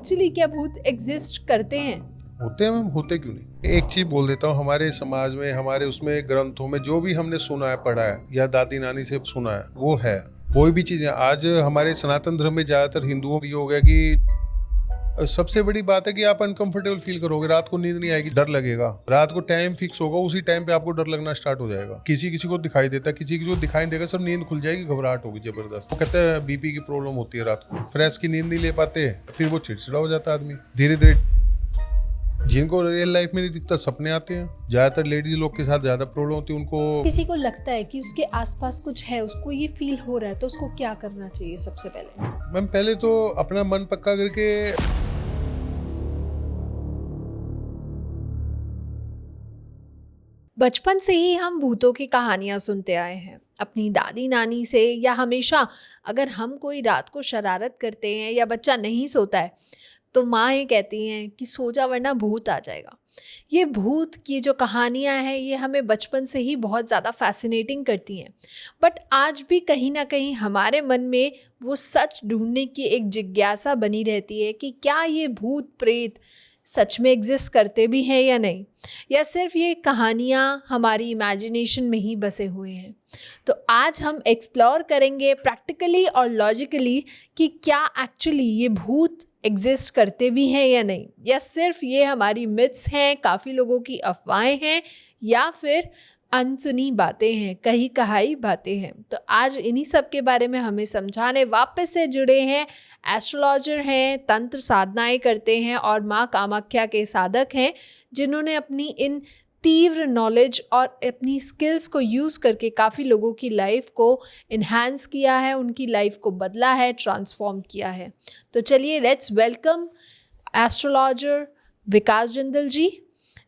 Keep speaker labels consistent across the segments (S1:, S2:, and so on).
S1: Actually क्या भूत exist करते हैं?
S2: होते हैं मैम, होते क्यों नहीं। एक चीज बोल देता हूँ, हमारे समाज में, हमारे उसमें ग्रंथों में जो भी हमने सुना है, पढ़ा है या दादी नानी से सुना है, वो है। कोई भी चीजें आज हमारे सनातन धर्म में ज्यादातर हिंदुओं की हो गया कि सबसे बड़ी बात है कि आप अनकंफर्टेबल फील करोगे, रात को नींद नहीं आएगी, डर लगेगा। रात को टाइम फिक्स होगा, उसी टाइम पे आपको डर लगना स्टार्ट हो जाएगा। किसी किसी को दिखाई देता है, किसी किसी को दिखाई नहीं देगा, सब नींद खुल जाएगी, घबराहट होगी जबरदस्त। वो कहते हैं बीपी की प्रॉब्लम होती है, रात को फ्रेश की नींद नहीं ले पाते, फिर वो चिड़चिड़ा हो जाता है आदमी धीरे धीरे। जिनको रियल लाइफ में नहीं दिखता, सपने आते हैं। ज्यादातर लेडीज लोग के साथ ज्यादा प्रॉब्लम होती है उनको।
S1: किसी को लगता है कि उसके आसपास कुछ है, उसको ये फील हो रहा है, तो उसको क्या करना चाहिए सबसे पहले?
S2: मैम पहले तो अपना मन पक्का करके,
S1: बचपन से ही हम भूतों की कहानियां सुनते आए हैं अपनी दादी नानी से, या हमेशा अगर हम कोई रात को शरारत करते हैं या बच्चा नहीं सोता है तो माँ ये कहती हैं कि सो जा वरना भूत आ जाएगा। ये भूत की जो कहानियाँ हैं ये हमें बचपन से ही बहुत ज़्यादा फैसिनेटिंग करती हैं, बट आज भी कहीं ना कहीं हमारे मन में वो सच ढूंढने की एक जिज्ञासा बनी रहती है कि क्या ये भूत प्रेत सच में एग्जिस्ट करते भी हैं या नहीं, या सिर्फ ये कहानियाँ हमारी इमेजिनेशन में ही बसे हुए हैं। तो आज हम एक्सप्लोर करेंगे प्रैक्टिकली और लॉजिकली कि क्या एक्चुअली ये भूत एग्जिस्ट करते भी हैं या नहीं, या सिर्फ ये हमारी मिथ्स हैं, काफ़ी लोगों की अफवाहें हैं, या फिर अनसुनी बातें हैं, कही कहाई बातें हैं। तो आज इन्हीं सब के बारे में हमें समझाने वापस से जुड़े हैं एस्ट्रोलॉजर हैं, तंत्र साधनाएं करते हैं और माँ कामाख्या के साधक हैं, जिन्होंने अपनी इन तीव्र नॉलेज और अपनी स्किल्स को यूज़ करके काफ़ी लोगों की लाइफ को इन्हांस किया है, उनकी लाइफ को बदला है, ट्रांसफॉर्म किया है। तो चलिए लेट्स वेलकम एस्ट्रोलॉजर विकास जिंदल जी,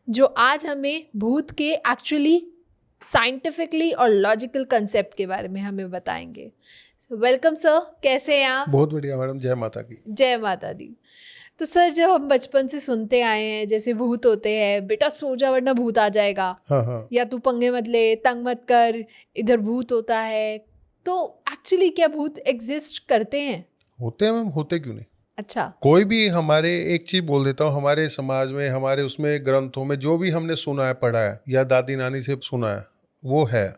S1: जो आज हमें भूत के एक्चुअली साइंटिफिकली और लॉजिकल कंसेप्ट के बारे में हमें बताएंगे। वेलकम सर, कैसे हैं आप?
S2: बहुत बढ़िया मैडम, जय माता की।
S1: जय माता दी। तो सर, जब हम बचपन से सुनते आए हैं जैसे भूत होते हैं, बेटा सो जा वरना भूत आ जाएगा,
S2: हाँ हाँ।
S1: या तू पंगे मत ले, तंग मत कर, इधर भूत होता है, तो एक्चुअली क्या भूत एग्जिस्ट करते हैं?
S2: होते हैं मैम, होते क्यों नहीं।
S1: अच्छा।
S2: कोई भी हमारे, एक चीज बोल देता हूँ, हमारे समाज में, हमारे उसमें ग्रंथों में जो भी हमने सुना है, पढ़ा है या दादी नानी से सुना है, वो है।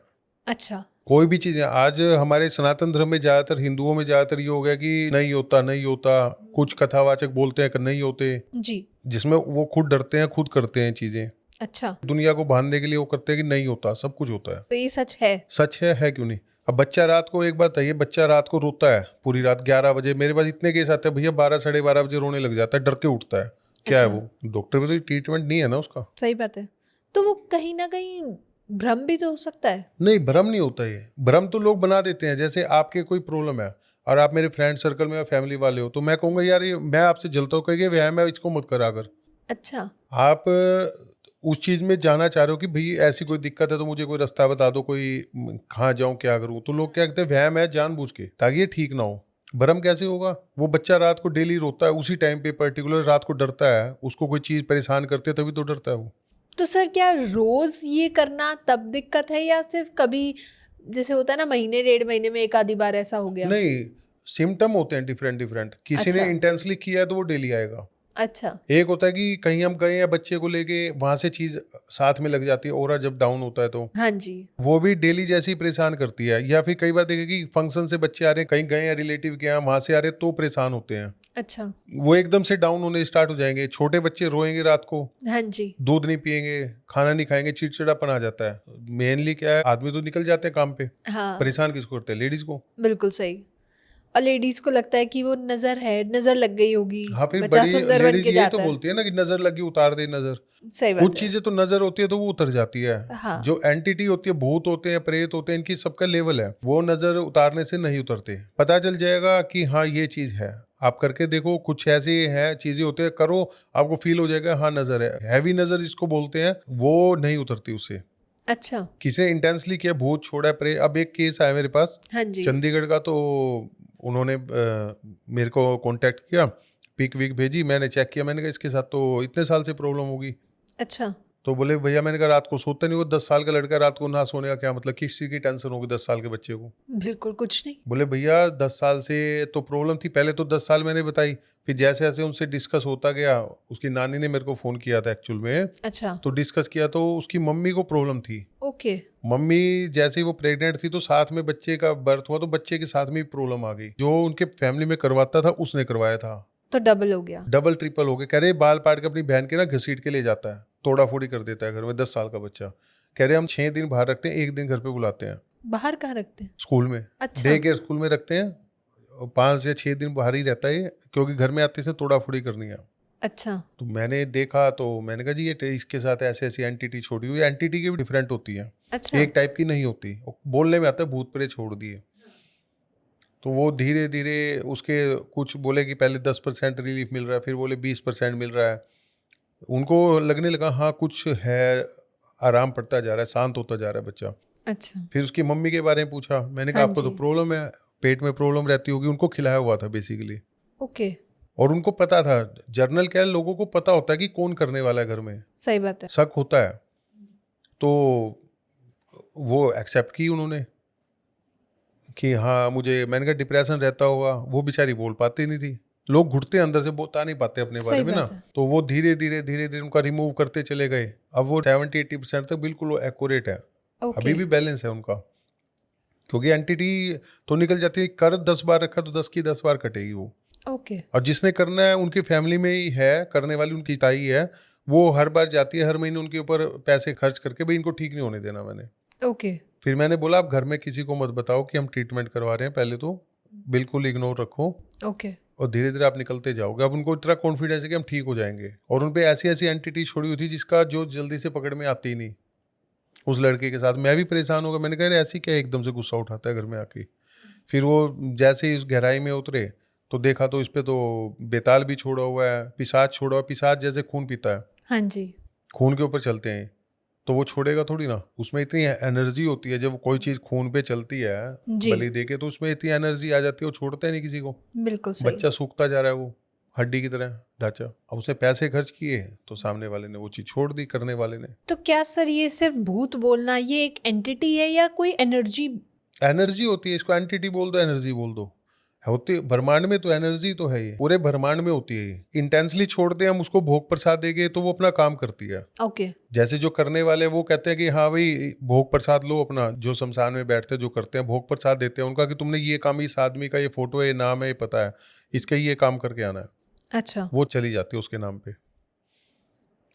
S1: अच्छा।
S2: कोई भी चीजें आज हमारे सनातन धर्म में ज्यादातर, हिंदुओं में ज्यादातर ये हो गया कि नहीं होता नहीं होता, कुछ कथावाचक बोलते हैं कि नहीं होते,
S1: जी।
S2: जिसमें वो खुद डरते हैं, खुद करते हैं चीजें।
S1: अच्छा।
S2: दुनिया को बांधने के लिए वो करते हैं कि नहीं होता, सब कुछ होता है।
S1: तो ये सच है?
S2: सच है क्यों नहीं। अब बच्चा रात को, एक बात है, ये बच्चा रात को रोता है पूरी रात, 11 बजे मेरे पास इतने केस आते हैं भैया, 12 साढ़े 12 बजे रोने लग जाता है, डर के उठता है। क्या है वो, डॉक्टर भी तो ट्रीटमेंट नहीं है ना उसका।
S1: सही बात है। तो वो कहीं ना कहीं भ्रम भी तो हो सकता है?
S2: नहीं, भ्रम नहीं होता ये। भ्रम तो लोग बना देते हैं। जैसे आपके कोई प्रॉब्लम है और आप मेरे फ्रेंड सर्कल में या फैमिली वाले हो, तो मैं कहूँगा यार ये मैं आपसे जलता हूँ, कहेंगे वह मैं इसको मत करा कर।
S1: अच्छा।
S2: आप उस चीज में जाना चाह रहे हो कि भाई ऐसी कोई दिक्कत है तो मुझे कोई रास्ता बता दो, कोई कहाँ जाऊँ, क्या करूँ, तो लोग क्या कहते हैं वहम है जानबूझ के, ताकि ये ठीक ना हो। भ्रम कैसे होगा। वो बच्चा रात को डेली रोता है, उसी टाइम पे पर्टिकुलर रात को डरता है, उसको कोई चीज परेशान करते है तभी तो डरता है वो।
S1: तो सर, क्या रोज ये करना तब दिक्कत है, या सिर्फ कभी जैसे होता है ना, महीने डेढ़ महीने में एक आधी बार ऐसा हो गया?
S2: नहीं, सिम्टम होते हैं डिफरेंट डिफरेंट। किसी ने इंटेंसली किया है तो वो डेली आएगा।
S1: अच्छा।
S2: एक होता है कि कहीं हम गए हैं बच्चे को लेके, वहां से चीज साथ में लग जाती है, और जब डाउन होता है तो
S1: हाँ जी।
S2: वो भी डेली जैसी परेशान करती है। या फिर कई बार देखे कि फंक्शन से बच्चे आ रहे हैं, कहीं गए हैं रिलेटिव के यहाँ, वहां से आ रहे हैं तो परेशान होते हैं।
S1: अच्छा।
S2: वो एकदम से डाउन होने स्टार्ट हो जाएंगे। छोटे बच्चे रोएंगे रात को,
S1: हाँ जी।
S2: दूध नहीं पिएंगे, खाना नहीं खाएंगे, चिड़चिड़ापन आ जाता है। मेनली क्या है, आदमी तो निकल जाते हैं काम पे,
S1: हाँ,
S2: परेशान किसको करते हैं, लेडीज को।
S1: बिल्कुल सही। और लेडीज को लगता है कि वो नजर है, नजर लग गई होगी,
S2: हाँ, फिर
S1: बच्चा
S2: बड़ी
S1: सुंदर बन
S2: लेडीज
S1: के
S2: यही तो
S1: जाता है।
S2: बोलती है ना कि नजर लगी उतार दे नजर।
S1: सही बात
S2: कुछ
S1: है।
S2: चीजें तो नजर होती है तो वो उतर जाती है।
S1: हाँ।
S2: जो एंटिटी होती है, भूत होते हैं, प्रेत होते हैं, इनकी सबका लेवल है, वो नजर उतारने से नहीं उतरते। पता चल जाएगा कि हाँ ये चीज है, आप करके देखो। कुछ ऐसी है चीजें होती है, करो, आपको फील हो जाएगा हाँ नजर है। हैवी नजर जिसको बोलते हैं, वो नहीं उतरती उससे।
S1: अच्छा।
S2: किसी ने इंटेंसली किया, भूत छोड़ा, प्रे। अब एक केस आया मेरे पास
S1: हाँ जी।
S2: चंडीगढ़ का, तो उन्होंने मेरे को कांटेक्ट किया, पिक विक भेजी, मैंने चेक किया, मैंने कहा इसके साथ तो इतने साल से प्रॉब्लम होगी।
S1: अच्छा।
S2: तो बोले भैया, मैंने कहा रात को सोता नहीं, वो 10 साल का लड़का, रात को ना सोने का क्या मतलब, किस चीज़ की टेंशन होगी 10 साल के बच्चे को।
S1: बिल्कुल कुछ नहीं।
S2: बोले भैया 10 साल से तो प्रॉब्लम थी, पहले तो 10 साल मैंने बताई, फिर जैसे जैसे उनसे डिस्कस होता गया, उसकी नानी ने मेरे को फ़ोन किया था एक्चुअल में,
S1: अच्छा।
S2: तो डिस्कस किया तो उसकी मम्मी को प्रॉब्लम थी।
S1: ओके।
S2: मम्मी जैसे ही वो प्रेग्नेंट थी तो साथ में बच्चे का बर्थ हुआ, तो बच्चे के साथ में भी प्रॉब्लम आ गई। जो उनके फैमिली में करवाता था उसने करवाया था,
S1: तो डबल हो गया।
S2: डबल ट्रिपल हो गए। कह रहे बाल पाट के अपनी बहन के ना घसीट के ले जाता है, तोड़ा फोड़ी कर देता है घर में, 10 साल का बच्चा। कह रहे हम 6 दिन बाहर रखते हैं, 1 दिन घर पे बुलाते हैं।
S1: बाहर कहाँ रखते हैं?
S2: स्कूल में,
S1: अच्छा।
S2: डे केयर स्कूल में रखते हैं, 5 या 6 दिन बाहर ही रहता है ये, क्योंकि घर में आते से तोड़ा फोड़ी करनी है।
S1: अच्छा।
S2: तो मैंने देखा तो मैंने कहा जी ये इसके साथ ऐसे ऐसी एंटिटी छोड़ी हुई। एंटिटी की भी डिफरेंट होती है,
S1: अच्छा।
S2: एक टाइप की नहीं होती। बोलने में आता है भूत प्रेत छोड़ दिए। तो वो धीरे धीरे उसके कुछ बोले कि पहले 10% रिलीफ मिल रहा है, फिर बोले 20% मिल रहा है। उनको लगने लगा हाँ कुछ है, आराम पड़ता जा रहा है, शांत होता जा रहा है बच्चा।
S1: अच्छा।
S2: फिर उसकी मम्मी के बारे में पूछा, मैंने कहा
S1: हाँ
S2: आपको तो
S1: जी।
S2: प्रॉब्लम है, पेट में प्रॉब्लम रहती होगी। उनको खिलाया हुआ था बेसिकली,
S1: ओके।
S2: और उनको पता था, जर्नल क्या है, लोगों को पता होता है कि कौन करने वाला है घर में,
S1: सही बात है।
S2: शक होता है। तो वो एक्सेप्ट की उन्होंने कि हाँ मुझे, मैंने कहा डिप्रेशन रहता होगा। वो बेचारी बोल पाती नहीं थी, लोग घुटते अंदर से, बता नहीं पाते अपने बारे
S1: सही
S2: में ना।
S1: बात है।
S2: तो वो धीरे धीरे उनका रिमूव करते चले गए। अब वो 70-80% तक बिल्कुल एक्यूरेट है,
S1: ओके।
S2: अभी भी बैलेंस है उनका। क्योंकि एंटिटी तो निकल जाती है, कर 10 बार रखा तो 10 की 10 बार कटेगी वो।
S1: ओके।
S2: और जिसने करना है उनकी फैमिली में ही है, करने वाली उनकी ताई है, वो हर बार जाती है, हर महीने उनके ऊपर पैसे खर्च करके, भाई इनको ठीक नहीं होने देना मैंने।
S1: ओके।
S2: फिर मैंने बोला आप घर में किसी को मत बताओ कि हम ट्रीटमेंट करवा रहे हैं, पहले तो बिल्कुल इग्नोर रखो,
S1: ओके।
S2: और धीरे धीरे आप निकलते जाओगे। अब उनको इतना कॉन्फिडेंस है कि हम ठीक हो जाएंगे। और उन पे ऐसी ऐसी एंटिटी छोड़ी हुई थी जिसका जो जल्दी से पकड़ में आती ही नहीं। उस लड़के के साथ मैं भी परेशान हो गया, मैंने कहा अरे ऐसी क्या एकदम से गुस्सा उठाता है घर में आके। फिर वो जैसे ही उस गहराई में उतरे तो देखा तो इस पे तो बेताल भी छोड़ा हुआ है, पिशाच छोड़ा हुआ है। पिशाच जैसे खून पीता है,
S1: हाँ जी।
S2: खून के ऊपर चलते हैं, तो वो छोड़ेगा थोड़ी ना। उसमें इतनी एनर्जी होती है, जब कोई चीज़ खून पे चलती है
S1: जी।
S2: बलि दे के, तो उसमें इतनी एनर्जी आ जाती है, वो छोड़ता है नहीं किसी को।
S1: बिल्कुल सही।
S2: बच्चा सूखता जा रहा है, वो हड्डी की तरह ढांचा। अब उसने पैसे खर्च किए तो सामने वाले ने वो चीज़ छोड़ दी, करने वाले ने।
S1: तो क्या सर ये सिर्फ भूत बोलना ये एक एंटिटी है या कोई एनर्जी?
S2: एनर्जी होती है, इसको एंटिटी बोल दो, एनर्जी बोल दो, होती ब्रह्मांड में तो एनर्जी तो है, ये पूरे ब्रह्मांड में होती है। ये इंटेंसली छोड़ते हैं हम उसको, भोग प्रसाद देंगे तो वो अपना काम करती है।
S1: ओके।
S2: जैसे जो करने वाले वो कहते हैं कि हाँ भाई भोग प्रसाद लो अपना, जो शमशान में बैठते हैं जो करते हैं भोग प्रसाद देते हैं उनका, कि तुमने ये काम, इस आदमी का ये फोटो है, ये नाम है, ये पता है, इसका ये काम करके आना है।
S1: अच्छा।
S2: वो चली जाती है उसके नाम पे।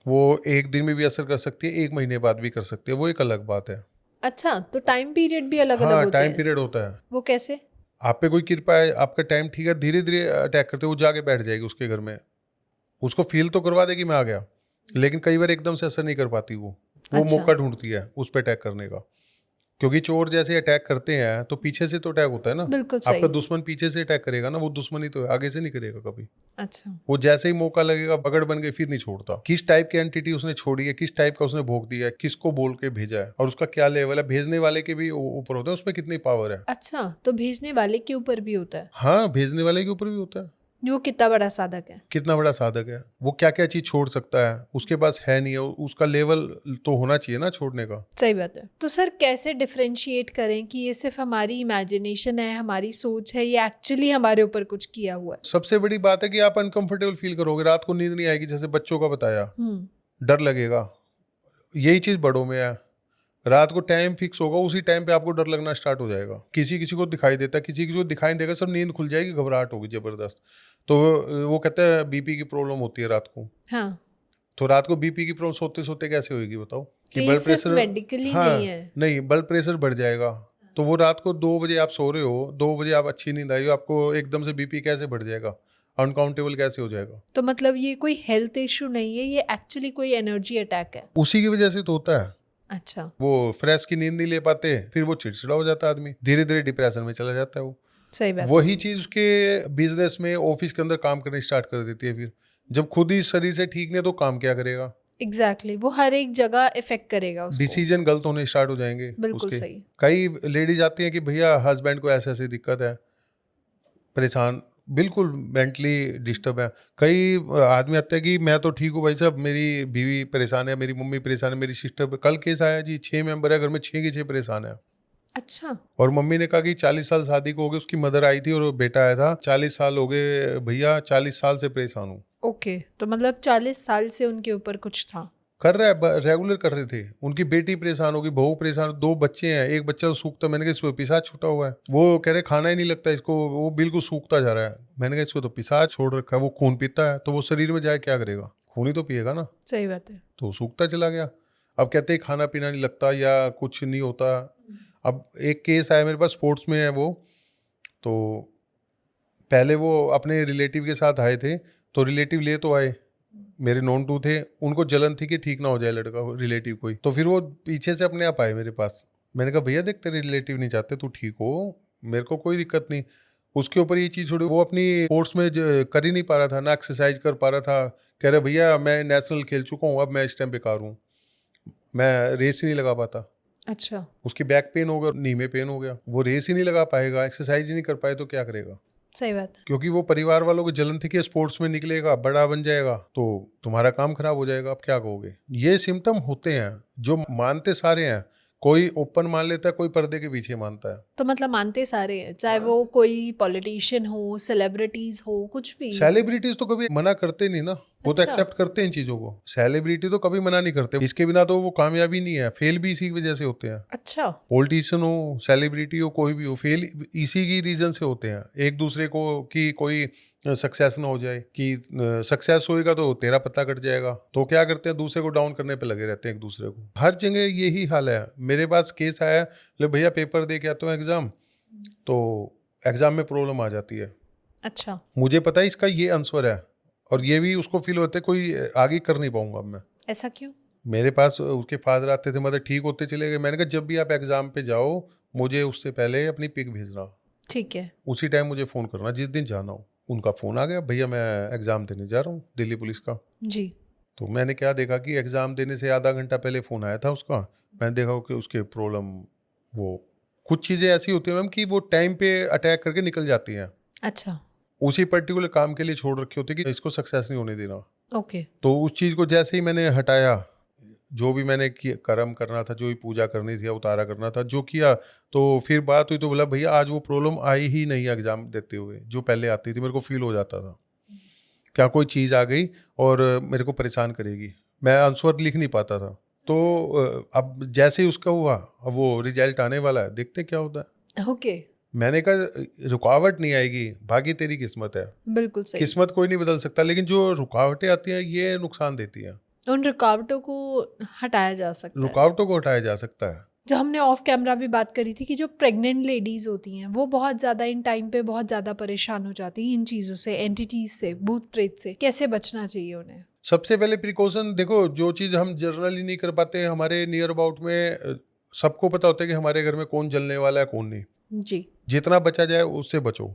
S2: वो 1 दिन में भी असर कर सकती है, 1 महीने बाद भी कर सकती है, वो एक अलग बात है।
S1: अच्छा, तो टाइम पीरियड भी अलग अलग
S2: हाँ
S1: होते
S2: टाइम
S1: हैं?
S2: पीरियड होता है।
S1: वो कैसे?
S2: आप पे कोई कृपा है, आपका टाइम ठीक है, धीरे धीरे अटैक करते, वो जाके बैठ जाएगी उसके घर में। उसको फील तो करवा देगी मैं आ गया, लेकिन कई बार एकदम से असर नहीं कर पाती वो
S1: अच्छा।
S2: मौका ढूंढती है उस पर अटैक करने का। क्योंकि चोर जैसे अटैक करते हैं तो पीछे से तो अटैक होता है ना।
S1: बिल्कुल
S2: आपका
S1: सही।
S2: दुश्मन पीछे से अटैक करेगा ना, वो दुश्मनी तो है, आगे से नहीं करेगा कभी।
S1: अच्छा।
S2: वो जैसे ही मौका लगेगा पकड़ बन गई, फिर नहीं छोड़ता। किस टाइप की एंटिटी उसने छोड़ी है, किस टाइप का उसने भोग दिया है, किसको बोल के भेजा है, और उसका क्या लेवल है, भेजने वाले के भी ऊपर होता है उसमें कितनी पावर है।
S1: अच्छा, तो भेजने वाले के ऊपर भी होता है?
S2: हाँ भेजने वाले के ऊपर भी होता है,
S1: वो कितना बड़ा साधक है।
S2: कितना बड़ा साधक है, वो क्या क्या चीज छोड़ सकता है, उसके पास है नहीं है, उसका लेवल तो होना चाहिए ना छोड़ने का।
S1: सही बात है। तो सर कैसे डिफरेंशिएट करें कि ये सिर्फ हमारी इमेजिनेशन है, हमारी सोच है, ये एक्चुअली हमारे ऊपर कुछ किया हुआ है?
S2: सबसे बड़ी बात है कि आप अनकंफर्टेबल फील करोगे, रात को नींद नहीं आएगी, जैसे बच्चों का बताया, डर लगेगा। यही चीज बड़ों में है, रात को टाइम फिक्स होगा, उसी टाइम पे आपको डर लगना स्टार्ट हो जाएगा। किसी किसी को दिखाई देता है, किसी किसी को दिखाई नहीं देगा, सब नींद खुल जाएगी, घबराहट होगी जबरदस्त। तो वो कहते हैं बीपी की प्रॉब्लम होती है रात को।
S1: हाँ।
S2: तो रात को बीपी की प्रॉब्लम सोते सोते कैसे होगी बताओ,
S1: तो
S2: कि
S1: ये
S2: ब्लड
S1: सिर्फ
S2: प्रेशर।
S1: मेडिकली
S2: हाँ
S1: नहीं है?
S2: नहीं, ब्लड प्रेशर बढ़ जाएगा। तो वो रात को 2 बजे आप सो रहे हो, 2 बजे आप अच्छी नींद आई हो, आपको एकदम से बीपी कैसे बढ़ जाएगा, अनकाउंटेबल कैसे हो जाएगा।
S1: तो मतलब ये कोई हेल्थ इशू नहीं है, ये एक्चुअली कोई एनर्जी अटैक है?
S2: उसी की वजह से तो होता है।
S1: अच्छा।
S2: वो फ्रेश की नींद नहीं ले पाते, फिर वो चिड़चिड़ा हो जाता है आदमी, धीरे धीरे डिप्रेशन में चला जाता है वो।
S1: सही बात है।
S2: वही चीज उसके बिजनेस में, ऑफिस के अंदर काम करने स्टार्ट कर देती है। फिर जब खुद ही शरीर से ठीक नहीं है तो काम क्या करेगा।
S1: एग्जैक्टली, वो हर एक जगह इफेक्ट करेगा उसको।
S2: डिसीजन गलत होने स्टार्ट हो जाएंगे
S1: बिल्कुल
S2: उसके।
S1: सही।
S2: कई लेडीज आती हैं कि भैया हस्बैंड को ऐसे ऐसी दिक्कत है, परेशान बिल्कुल मेंटली डिस्टर्ब है। कई आदमी आते हैं कि मैं तो ठीक हूँ भाई साहब, मेरी बीवी परेशान है, मेरी मम्मी परेशान है, मेरी सिस्टर, कल केस आया जी, 6 मेंबर है घर में, 6 के 6 परेशान है।
S1: अच्छा।
S2: और मम्मी ने कहा कि 40 साल शादी को हो गए, उसकी मदर आई थी और बेटा आया था, 40 साल हो गए भैया, 40 साल से परेशान हूँ।
S1: ओके, तो मतलब 40 साल से उनके ऊपर कुछ था।
S2: कर रहा है, रेगुलर कर रहे थे। उनकी बेटी परेशान होगी, बहू परेशान, 2 बच्चे हैं, एक बच्चा तो सूखता, मैंने कहा इसको पिशाच छूटा हुआ है, वो कह रहे खाना ही नहीं लगता इसको, वो बिल्कुल सूखता जा रहा है। मैंने कहा इसको तो पिशाच छोड़ रखा है, वो खून पीता है तो वो शरीर में जाए क्या करेगा, खून ही तो पिएगा ना,
S1: सही बात है।
S2: तो सूखता चला गया। अब कहते हैं खाना पीना नहीं लगता या कुछ नहीं होता। अब एक केस आया मेरे पास, स्पोर्ट्स में है वो, तो पहले वो अपने रिलेटिव के साथ आए थे, तो रिलेटिव ले तो आए, मेरे नॉन टू थे, उनको जलन थी कि ठीक ना हो जाए लड़का, रिलेटिव कोई, तो फिर वो पीछे से अपने आप आए मेरे पास। मैंने कहा भैया देख तेरे रिलेटिव नहीं चाहते, तू ठीक हो, मेरे को कोई दिक्कत नहीं। उसके ऊपर ये चीज़ छोड़ी, वो अपनी स्पोर्ट्स में कर ही नहीं पा रहा था, ना एक्सरसाइज कर पा रहा था। कह रहे भैया मैं नेशनल खेल चुका हूँ, अब मैं इस टाइम बेकार हूँ, मैं रेस ही नहीं लगा पाता।
S1: अच्छा।
S2: उसकी बैक पेन हो गया, नी में पेन हो गया, वो रेस ही नहीं लगा पाएगा, एक्सरसाइज ही नहीं कर पाए तो क्या करेगा।
S1: सही बात है।
S2: क्योंकि वो परिवार वालों को जलन थी कि स्पोर्ट्स में निकलेगा, बड़ा बन जाएगा तो तुम्हारा काम खराब हो जाएगा, अब क्या कहोगे। ये सिम्टम होते हैं जो मानते सारे हैं, कोई ओपन मान लेता है, कोई पर्दे के पीछे मानता है।
S1: तो मतलब मानते सारे हैं, चाहे वो कोई पॉलिटिशियन हो, सेलिब्रिटीज हो, कुछ भी।
S2: सेलिब्रिटीज तो कभी मना करते नहीं ना, वो तो
S1: अच्छा।
S2: एक्सेप्ट करते हैं इन चीजों को। सेलिब्रिटी तो कभी मना नहीं करते, इसके बिना तो वो कामयाबी नहीं है, फेल भी इसी की वजह से होते हैं।
S1: अच्छा।
S2: पॉलिटिशियन हो, सेलिब्रिटी हो, कोई भी हो, फेल इसी की रीजन से होते हैं। एक दूसरे को कि कोई सक्सेस ना हो जाए, कि सक्सेस होएगा तो तेरा पत्ता कट जाएगा, तो क्या करते हैं दूसरे को डाउन करने पे लगे रहते हैं एक दूसरे को। हर जगह यही हाल है। मेरे पास केस आया, ले भैया पेपर दे के आता हूँ एग्जाम, तो एग्जाम में प्रॉब्लम आ जाती है।
S1: अच्छा।
S2: मुझे पता है इसका ये आंसर है, और ये भी उसको फील होता है कोई आगे कर नहीं पाऊंगा अब मैं।
S1: ऐसा क्यों?
S2: मेरे पास उसके फादर आते थे, मतलब ठीक होते चले गए। मैंने कहा जब भी आप एग्जाम पे जाओ, मुझे उससे पहले अपनी पिक भेजना,
S1: ठीक है।
S2: उसी टाइम मुझे फ़ोन करना जिस दिन जाना हो। उनका फ़ोन आ गया, भैया मैं एग्ज़ाम देने जा रहा हूँ दिल्ली पुलिस का।
S1: जी।
S2: तो मैंने क्या देखा कि एग्ज़ाम देने से आधा घंटा पहले फ़ोन आया था उसका। मैंने देखा कि उसके प्रॉब्लम, वो कुछ चीज़ें ऐसी होती हैं मैम कि वो टाइम पे अटैक करके निकल जाती हैं।
S1: अच्छा।
S2: उसी पर्टिकुलर काम के लिए छोड़ रखी होती है कि इसको सक्सेस नहीं होने देना।
S1: ओके।
S2: तो उस चीज़ को जैसे ही मैंने हटाया, जो भी मैंने कर्म करना था, जो भी पूजा करनी थी या उतारा करना था, जो किया, तो फिर बात हुई तो बोला भैया आज वो प्रॉब्लम आई ही नहीं एग्जाम देते हुए, जो पहले आती थी। मेरे को फील हो जाता था क्या कोई चीज़ आ गई और मेरे को परेशान करेगी, मैं आंसर लिख नहीं पाता था। तो अब जैसे ही उसका हुआ, अब वो रिजल्ट आने वाला है, देखते क्या होता है।
S1: ओके।
S2: मैंने कहा रुकावट नहीं आएगी, बाकी तेरी किस्मत है।
S1: बिल्कुल सही।
S2: किस्मत कोई नहीं बदल सकता, लेकिन जो रुकावटें आती हैं ये नुकसान देती हैं।
S1: उन रुकावटों को हटाया जा सकता है।
S2: रुकावटों को हटाया जा सकता है।
S1: जो हमने ऑफ कैमरा भी बात करी थी कि जो प्रेग्नेंट लेडीज होती हैं वो बहुत ज़्यादा इन टाइम पे बहुत ज़्यादा परेशान हो जाती हैं इन चीज़ों से, एंटिटीज से, भूत प्रेत से। कैसे बचना चाहिए उन्हें?
S2: सबसे पहले प्रिकॉशन देखो, जो चीज़ हम जनरली नहीं कर पाते, हमारे नियर अबाउट में सबको पता होता है कि हमारे घर में कौन जलने वाला है कौन नहीं।
S1: जी।
S2: जितना बचा जाए उससे बचो।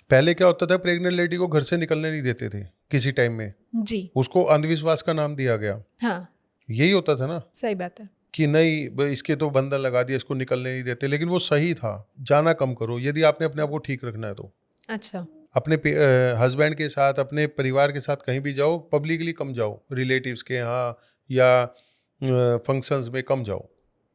S2: पहले क्या होता था, प्रेग्नेंट लेडी को घर से निकलने नहीं देते थे किसी टाइम में,
S1: जी।
S2: उसको अंधविश्वास का नाम दिया गया।
S1: हाँ।
S2: यही होता था ना
S1: सही बात है।
S2: कि नहीं इसके तो बंधन लगा दिया, इसको निकलने नहीं देते, लेकिन वो सही था। जाना कम करो यदि आपने अपने आप को ठीक रखना है तो।
S1: अच्छा।
S2: अपने हस्बैंड के साथ, अपने परिवार के साथ कहीं भी जाओ, पब्लिकली कम जाओ, रिलेटिव्स के यहाँ या फंक्शंस में कम जाओ।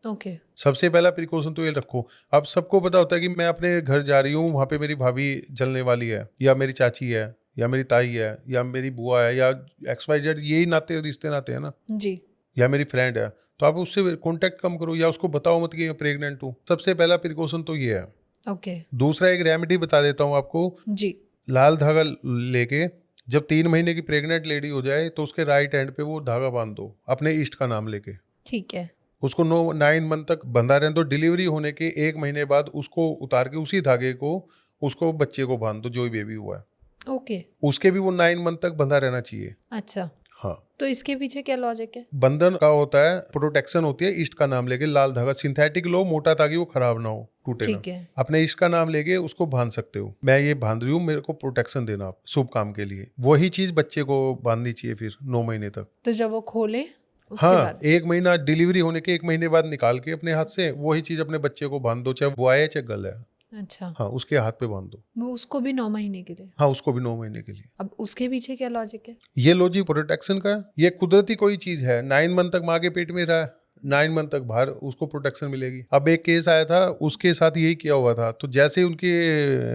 S1: ओके।
S2: सबसे पहला प्रिकॉशन तो ये रखो। अब सबको पता होता है कि मैं अपने घर जा रही हूँ, वहाँ पे मेरी भाभी जलने वाली है, या मेरी चाची है, या मेरी ताई है, या मेरी बुआ है, या XYZ, यही नाते रिश्ते नाते हैं ना,
S1: जी।
S2: या मेरी फ्रेंड है, तो आप उससे कांटेक्ट कम करो या उसको बताओ मत कि मैं प्रेग्नेंट हूँ। सबसे पहला प्रिकॉशन तो ये है।
S1: ओके।
S2: दूसरा एक रेमेडी बता देता हूँ आपको।
S1: जी।
S2: लाल धागा लेके जब 3 महीने की प्रेग्नेंट लेडी हो जाए तो उसके राइट हैंड पे वो धागा बांध दो अपने इष्ट का नाम लेके।
S1: ठीक है।
S2: उसको 9 मंथ तक बंधा रहने दो। डिलीवरी होने के 1 महीने बाद उसको उतार के उसी धागे को उसको बच्चे को बांध दो, जो भी बेबी हुआ है
S1: ओके।
S2: उसके भी वो 9 मंथ तक बंधा रहना चाहिए।
S1: अच्छा।
S2: हाँ,
S1: तो इसके पीछे क्या लॉजिक है?
S2: बंधन का होता है, प्रोटेक्शन होती है इष्ट का नाम लेके। लाल धागा सिंथेटिक लो, मोटा, ताकि वो खराब ना हो, टूटे ना।
S1: ठीक है।
S2: अपने इष्ट का नाम लेके उसको बांध सकते हो। मैं ये बांध रही हूँ, मेरे को प्रोटेक्शन देना आप शुभ काम के लिए। वही चीज बच्चे को बांधनी चाहिए फिर 9 महीने तक।
S1: तो जब वो खोले उसके
S2: हाँ,
S1: बाद?
S2: 1 महीना डिलीवरी होने के 1 महीने बाद निकाल के अपने हाथ से वही चीज अपने बच्चे को बांध दो, चाहे बॉय है चाहे गर्ल है।
S1: अच्छा,
S2: हाँ, उसके हाथ पे बांध दो।
S1: वो उसको भी 9 महीने के लिए?
S2: हाँ, उसको भी 9 महीने के लिए।
S1: अब उसके पीछे क्या लॉजिक है?
S2: ये लॉजिक प्रोटेक्शन का है, ये कुदरती कोई चीज है। 9 मंथ तक माँ के पेट में रहा है, 9 मंथ तक बाहर उसको प्रोटेक्शन मिलेगी। अब एक केस आया था, उसके साथ यही किया हुआ था। तो जैसे उनकी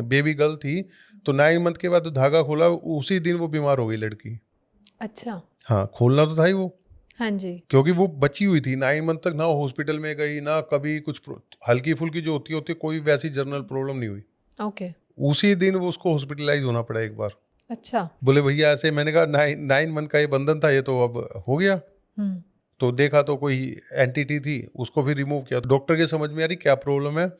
S2: बेबी गर्ल थी, तो 9 मंथ के बाद तो धागा खोला, उसी दिन वो बीमार हो गई लड़की।
S1: अच्छा,
S2: हाँ, खोलना तो था ही वो,
S1: हाँ जी,
S2: क्योंकि वो बची हुई थी 9 मंथ तक, ना हॉस्पिटल में गई, ना कभी कुछ हल्की फुल्की जो होती कोई वैसी जनरल प्रॉब्लम नहीं हुई।
S1: ओके,
S2: उसी दिन वो उसको हॉस्पिटलाइज होना पड़ा एक बार।
S1: अच्छा,
S2: बोले भैया ऐसे, मैंने कहा 9 मंथ का ये बंधन था, ये तो अब हो गया।
S1: हुँ,
S2: तो देखा तो कोई एंटिटी थी, उसको भी रिमूव किया। डॉक्टर के समझ में आ रही क्या प्रॉब्लम है,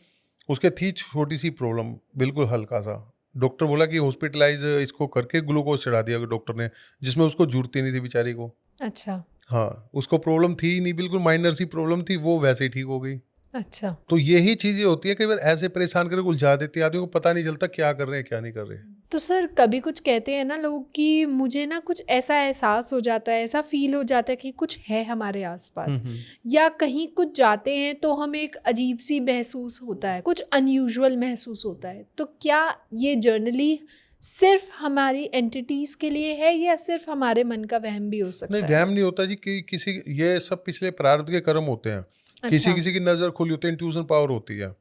S2: उसके थी छोटी सी प्रॉब्लम, बिल्कुल हल्का सा। डॉक्टर बोला कि हॉस्पिटलाइज इसको करके ग्लूकोज चढ़ा दिया डॉक्टर ने, जिसमें उसको जरूरत ही नहीं थी बेचारी को।
S1: अच्छा,
S2: हाँ, उसको प्रॉब्लम थी ही नहीं, बिल्कुल माइनर सी प्रॉब्लम थी, वो वैसे ही ठीक हो गई।
S1: अच्छा।
S2: तो यही चीजें होती है कि अगर ऐसे परेशान करके उलझा देती है, आदमी को पता नहीं चलता क्या कर रहे हैं क्या नहीं कर रहे हैं।
S1: तो सर कभी कुछ कहते हैं ना लोग कि मुझे ना कुछ ऐसा एहसास हो जाता है, ऐसा फ़ील हो जाता है कि कुछ है हमारे आस-पास, या कहीं कुछ जाते हैं तो हमें एक अजीब-सी महसूस होता है, कुछ अनयूजुअल महसूस होता है। तो क्या ये जर्नली सिर्फ़ हमारी एंटिटीज़ के लिए है या सिर्फ़ हमारे मन का वहम भी हो
S2: नहीं,
S1: सकता है?
S2: वहम नहीं होता जी, कि किसी, ये सब पिछले प्रारब्ध के कर्म होते हैं। किसी
S1: अच्छा,
S2: किसी की नजर खुली होती है, इंट्यूशन पावर होती है,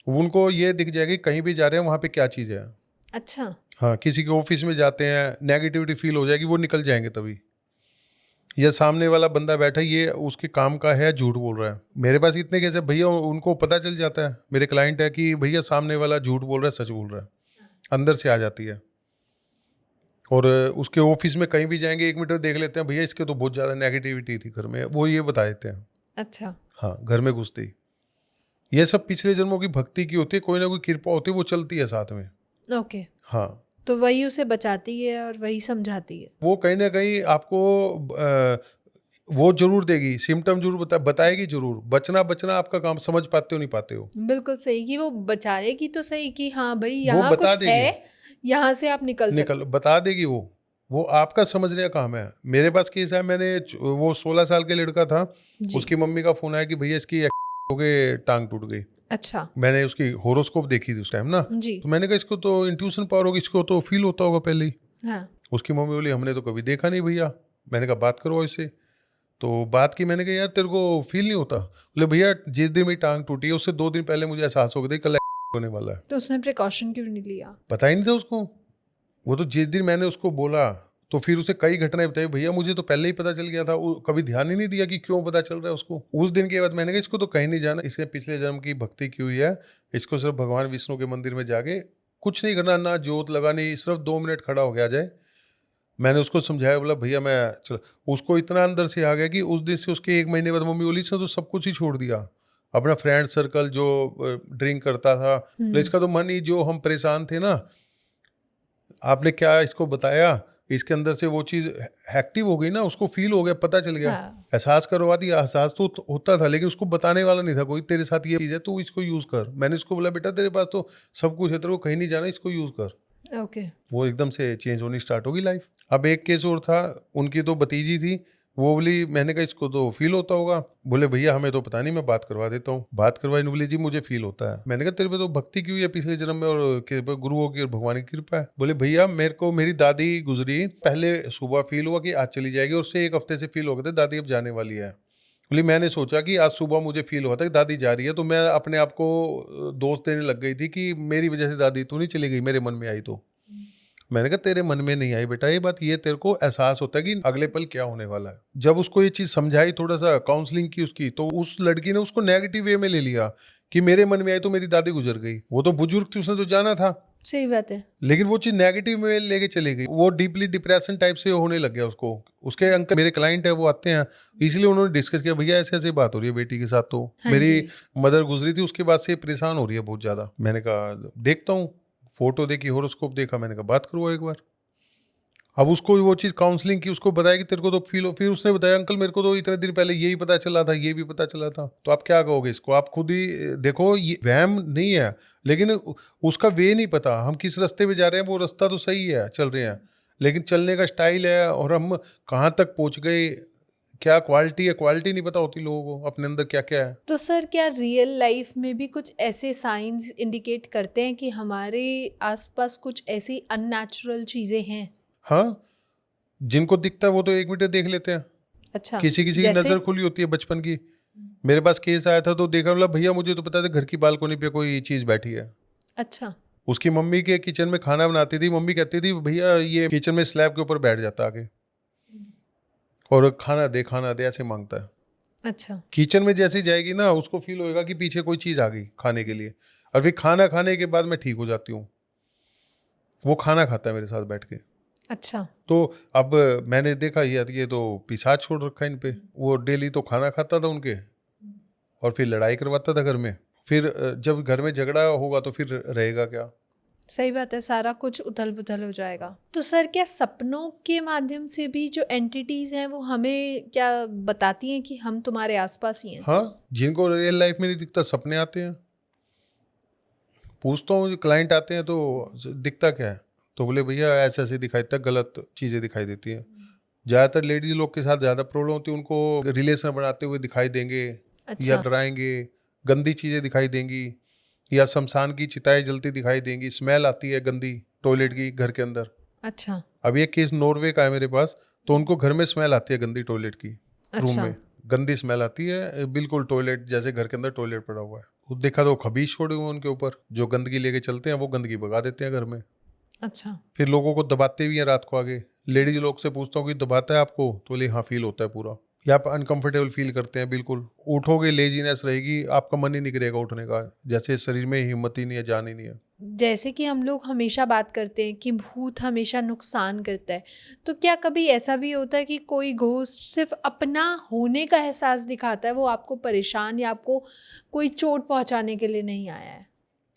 S2: उनको ये दिख जाएगी कहीं भी जा रहे हैं वहां पे क्या चीज है।
S1: अच्छा,
S2: हाँ, किसी के ऑफिस में जाते हैं, नेगेटिविटी फील हो जाएगी, वो निकल जाएंगे तभी। या सामने वाला बंदा बैठा है, ये उसके काम का है, झूठ बोल रहा है। मेरे पास इतने केस है भैया, उनको पता चल जाता है, मेरे क्लाइंट है, कि भैया सामने वाला झूठ बोल रहा है सच बोल रहा है, अंदर से आ जाती है। और उसके ऑफिस में कहीं भी जाएंगे, 1 मीटर देख लेते हैं, भैया इसके तो बहुत ज़्यादा नेगेटिविटी थी घर में, वो ये बता देते हैं।
S1: अच्छा,
S2: हाँ, घर में घुसते ही। ये सब पिछले जन्मों की भक्ति की होती है, कोई ना कोई कृपा होती है, वो चलती है साथ में।
S1: ओके।
S2: हाँ,
S1: तो वही उसे बचाती है और वही समझाती है।
S2: वो कहीं ना कहीं आपको वो जरूर देगी, सिम्टम जरूर बताएगी जरूर। बचना बचना आपका काम, समझ पाते हो नहीं पाते हो,
S1: बिल्कुल सही कि वो बचाएगी तो सही कि हाँ भाई
S2: वो
S1: यहाँ
S2: बता
S1: कुछ
S2: देगी।
S1: है, यहाँ से आप निकल
S2: निकल
S1: सकते
S2: बता देगी वो आपका समझने का काम है। मेरे पास केस है, मैंने वो 16 साल के लड़का था,
S1: हो। जी,
S2: उसकी मम्मी का फोन आया कि भैया इसकी हो गए, टांग टूट गई।
S1: अच्छा,
S2: मैंने उसकी होरोस्कोप देखी थी उस टाइम ना,
S1: जी,
S2: तो मैंने कहा इसको तो इंट्यूशन पावर होगी, इसको तो फील होता होगा पहले ही।
S1: हाँ,
S2: उसकी मम्मी बोली हमने तो कभी देखा नहीं भैया। मैंने कहा बात करो इससे। तो बात की, मैंने कहा यार तेरे को फील नहीं होता? बोले भैया जिस दिन मेरी टांग टूटी है उससे 2 दिन पहले मुझे एहसास हो गया था कल होने वाला है।
S1: तो उसने प्रिकॉशन क्यों नहीं लिया?
S2: पता ही नहीं था उसको। वो तो जिस दिन मैंने उसको बोला, तो फिर उसे कई घटनाएं बताई, भैया मुझे तो पहले ही पता चल गया था, वो कभी ध्यान ही नहीं दिया कि क्यों पता चल रहा है उसको। उस दिन के बाद मैंने कहा इसको तो कहीं नहीं जाना, इसने पिछले जन्म की भक्ति की हुई है, इसको सिर्फ भगवान विष्णु के मंदिर में जाके कुछ नहीं करना, ना जोत लगानी, सिर्फ 2 मिनट खड़ा हो गया जाए। मैंने उसको समझाया, बोला भैया मैं चल। उसको इतना अंदर से आ गया कि उस दिन से उसके 1 महीने बाद मम्मी बोली इसने तो सब कुछ ही छोड़ दिया, अपना फ्रेंड सर्कल जो ड्रिंक करता था, बोले इसका तो मन ही, जो हम परेशान थे ना, आपने क्या इसको बताया, इसके अंदर से वो चीज़ एक्टिव हो गई ना, उसको फील हो गया, पता चल गया,
S1: हाँ,
S2: एहसास करवा दिया। एहसास तो होता था लेकिन उसको बताने वाला नहीं था कोई, तेरे साथ ये चीज़ है तो इसको यूज़ कर। मैंने इसको बोला बेटा तेरे पास तो सब कुछ है, तेरे को कहीं नहीं जाना, इसको यूज़ कर।
S1: ओके,
S2: वो एकदम से चेंज होनी स्टार्ट होगी लाइफ। अब एक केस और था, उनकी तो भतीजी थी, वो बोली, मैंने कहा इसको तो फील होता होगा। बोले भैया हमें तो पता नहीं, मैं बात करवा देता हूँ। बात करवाई, बोले जी मुझे फील होता है। मैंने कहा तेरे पे तो भक्ति की हुई है पिछले जन्म में, और गुरुओं की और भगवान की कृपा है। बोले भैया मेरे को मेरी दादी गुजरी, पहले सुबह फील हुआ कि आज चली जाएगी, और उससे 1 हफ्ते से फील हो गया था दादी अब जाने वाली है। बोली मैंने सोचा कि आज सुबह मुझे फील हुआ था कि दादी जा रही है, तो मैं अपने आप को दोष देने लग गई थी कि मेरी वजह से दादी तो नहीं चली गई, मेरे मन में आई तो। मैंने कहा तेरे मन में नहीं आई बेटा ये बात, ये तेरे को एहसास होता है कि अगले पल क्या होने वाला है। जब उसको ये चीज समझाई, थोड़ा सा काउंसलिंग की उसकी, तो उस लड़की ने उसको नेगेटिव वे में ले लिया कि मेरे मन में आई तो मेरी दादी गुजर गई। वो तो बुजुर्ग थी, उसने तो जाना था,
S1: सही बात है।
S2: लेकिन वो चीज नेगेटिव में लेके चली गई। वो डीपली डिप्रेशन टाइप से होने लग गया उसको। उसके अंकल मेरे क्लाइंट है, वो आते हैं, इसलिए उन्होंने डिस्कस किया भैया ऐसे ऐसे बात हो रही है बेटी के साथ, तो
S1: हाँ
S2: मेरी
S1: जी,
S2: मदर गुजरी थी, उसके बाद से परेशान हो रही है बहुत ज्यादा। मैंने कहा देखता हूँ, फोटो देखी, होरोस्कोप देखा, मैंने कहा बात करो एक बार। अब उसको वो चीज़ काउंसलिंग की, उसको बताया कि तेरे को तो फील हो, फिर उसने बताया अंकल मेरे को तो इतने दिन पहले यही पता चला था, ये भी पता चला था। तो आप क्या कहोगे इसको? आप खुद ही देखो, ये वहम नहीं है, लेकिन उसका वे नहीं पता, हम किस रास्ते पे जा रहे हैं, वो रास्ता तो सही है, चल रहे हैं, लेकिन चलने का स्टाइल है, और हम कहाँ तक पहुँच गए क्या क्वालिटी है, क्वालिटी नहीं पता होती लोगों को अपने अंदर क्या क्या है।
S1: तो सर क्या रियल लाइफ में भी कुछ ऐसे साइंस इंडिकेट करते हैं कि हमारे आसपास कुछ ऐसी अननेचुरल चीजें हैं?
S2: हाँ, जिनको दिखता है वो तो 1 मिनट देख लेते हैं।
S1: अच्छा,
S2: किसी किसी की
S1: जैसे?
S2: नजर खुली होती है बचपन की। मेरे पास केस आया था तो देखा, बोला भैया मुझे तो पता था घर की बालकोनी पे कोई चीज बैठी है।
S1: अच्छा।
S2: उसकी मम्मी के किचन में खाना बनाती थी, मम्मी कहती थी भैया ये किचन में स्लैब के ऊपर बैठ जाता आके और खाना दे ऐसे मांगता है।
S1: अच्छा।
S2: किचन में जैसे ही जाएगी ना उसको फील होएगा कि पीछे कोई चीज आ गई खाने के लिए, और फिर खाना खाने के बाद मैं ठीक हो जाती हूँ। वो खाना खाता है मेरे साथ बैठ के।
S1: अच्छा।
S2: तो अब मैंने देखा ये तो पिशाच छोड़ रखा है इन पे। वो डेली तो खाना खाता था उनके और फिर लड़ाई करवाता था घर में। फिर जब घर में झगड़ा होगा तो फिर रहेगा क्या।
S1: सही बात है, सारा कुछ उथल पुथल हो जाएगा। तो सर क्या सपनों के माध्यम से भी जो एंटिटीज हैं वो हमें क्या बताती हैं कि हम तुम्हारे आसपास ही हैं?
S2: हाँ, जिनको रियल लाइफ में नहीं दिखता सपने आते हैं। पूछता हूँ, क्लाइंट आते हैं तो दिखता क्या है, तो बोले भैया ऐसे ऐसे दिखाई देता, गलत चीज़ें दिखाई देती हैं। ज़्यादातर लेडीज लोग के साथ ज़्यादा प्रॉब्लम होती है, उनको रिलेशन बनाते हुए दिखाई देंगे या
S1: अच्छा।
S2: डराएंगे, गंदी चीज़ें दिखाई देंगी, या शमशान की चिताएं जलती दिखाई देंगी, स्मेल आती है गंदी टॉयलेट की घर के अंदर।
S1: अच्छा।
S2: अब ये केस नॉर्वे का है मेरे पास, तो उनको घर में स्मेल आती है गंदी टॉयलेट की, रूम
S1: अच्छा।
S2: में गंदी स्मेल आती है, बिल्कुल टॉयलेट जैसे घर के अंदर टॉयलेट पड़ा हुआ है। वो देखा तो खबीज छोड़े हुए उनके ऊपर, जो गंदगी लेके चलते हैं वो गंदगी भगा देते हैं घर में।
S1: अच्छा।
S2: फिर लोगों को दबाते भी हैं रात को आगे। लेडीज लोग से पूछता हूँ कि दबाता है आपको, तो बोले हाँ फील होता है पूरा, या आप अनकंफर्टेबल फील करते हैं। बिल्कुल उठोगे लेजीनेस रहेगी, आपका मन ही नहीं करेगा उठने का, जैसे शरीर में हिम्मत ही नहीं है, जान ही नहीं है।
S1: जैसे कि हम लोग हमेशा बात करते हैं कि भूत हमेशा नुकसान करता है, तो क्या कभी ऐसा भी होता है कि कोई घोस्ट सिर्फ अपना होने का एहसास दिखाता है, वो आपको परेशान या आपको कोई चोट पहुंचाने के लिए नहीं आया है?